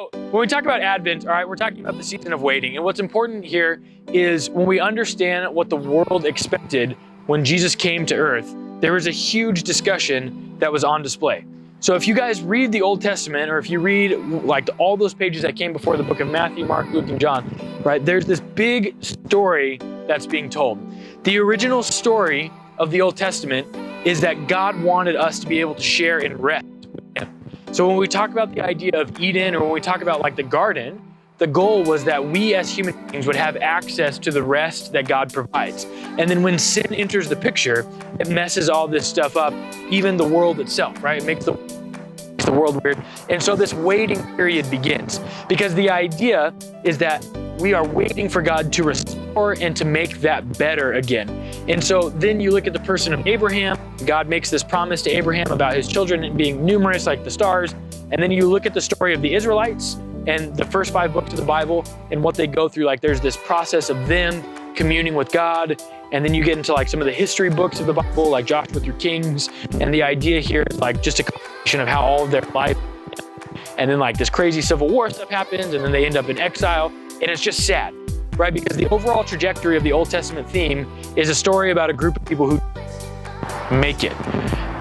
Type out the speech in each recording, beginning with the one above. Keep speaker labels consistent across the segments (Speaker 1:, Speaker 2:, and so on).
Speaker 1: When we talk about Advent, all right, we're talking about the season of waiting. And what's important here is when we understand what the world expected when Jesus came to earth, there was a huge discussion that was on display. So if you guys read the Old Testament, or if you read like all those pages that came before the book of Matthew, Mark, Luke, and John, right, there's this big story that's being told. The original story of the Old Testament is that God wanted us to be able to share in rest with Him. So when we talk about the idea of Eden, or when we talk about like the garden, the goal was that we as human beings would have access to the rest that God provides. And then when sin enters the picture, it messes all this stuff up, even the world itself, right? It makes the world weird. And so this waiting period begins, because the idea is that we are waiting for God to restore and to make that better again. And so then you look at the person of Abraham. God makes this promise to Abraham about his children being numerous like the stars. And then you look at the story of the Israelites and the first 5 books of the Bible and what they go through. Like there's this process of them communing with God. And then you get into like some of the history books of the Bible, like Joshua through Kings. And the idea here is like just a combination of how all of their life, and then like this crazy civil war stuff happens, and then they end up in exile. And it's just sad, right? Because the overall trajectory of the Old Testament theme is a story about a group of people who make it.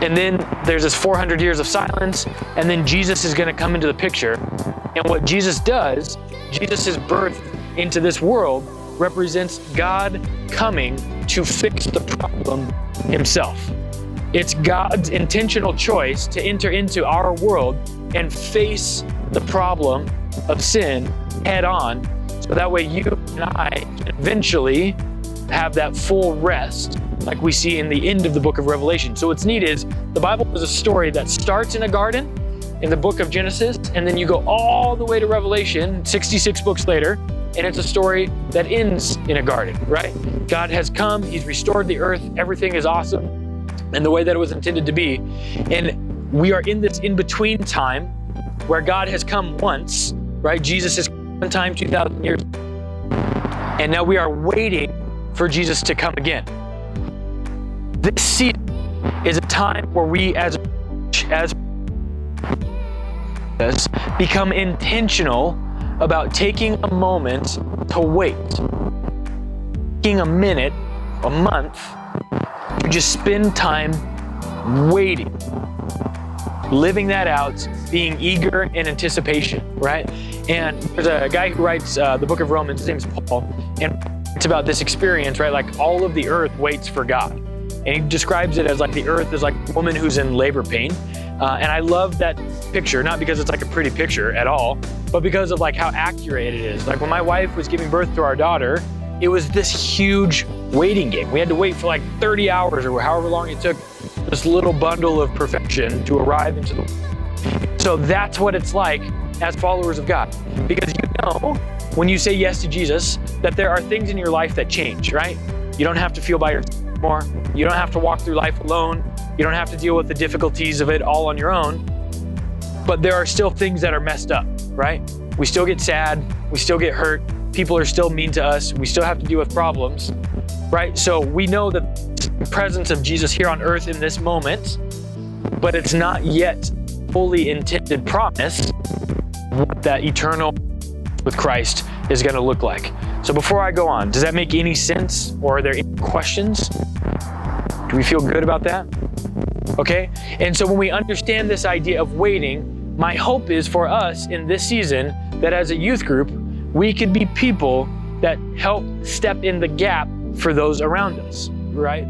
Speaker 1: And then there's this 400 years of silence, and then Jesus is going to come into the picture. And what Jesus does, Jesus' birth into this world represents God coming to fix the problem Himself. It's God's intentional choice to enter into our world and face the problem of sin head on, so that way you and I can eventually have that full rest like we see in the end of the book of Revelation. So what's neat is the Bible is a story that starts in a garden in the book of Genesis, and then you go all the way to Revelation, 66 books later, and it's a story that ends in a garden, right? God has come, He's restored the earth, everything is awesome and the way that it was intended to be. And we are in this in-between time where God has come once, right? Jesus has come one time 2,000 years, and now we are waiting for Jesus to come again. This season is a time where we as become intentional about taking a moment to wait. Taking a minute, a month, to just spend time waiting. Living that out, being eager in anticipation, right? And there's a guy who writes the book of Romans, his name is Paul, and it's about this experience, right? Like all of the earth waits for God. And he describes it as like the earth is like a woman who's in labor pain. And I love that picture, not because it's like a pretty picture at all, but because of like how accurate it is. Like when my wife was giving birth to our daughter, it was this huge waiting game. We had to wait for like 30 hours or however long it took this little bundle of perfection to arrive into the world. So that's what it's like as followers of God. Because you know, when you say yes to Jesus, that there are things in your life that change, right? You don't have to feel by yourself anymore. You don't have to walk through life alone. You don't have to deal with the difficulties of it all on your own. But there are still things that are messed up, right? We still get sad. We still get hurt. People are still mean to us. We still have to deal with problems, right? So we know that the presence of Jesus here on earth in this moment, but it's not yet fully intended promise what that eternal with Christ is going to look like. So before I go on, does that make any sense, or are there any questions? Do we feel good about that? Okay. And so when we understand this idea of waiting, my hope is for us in this season that as a youth group, we could be people that help step in the gap for those around us, right?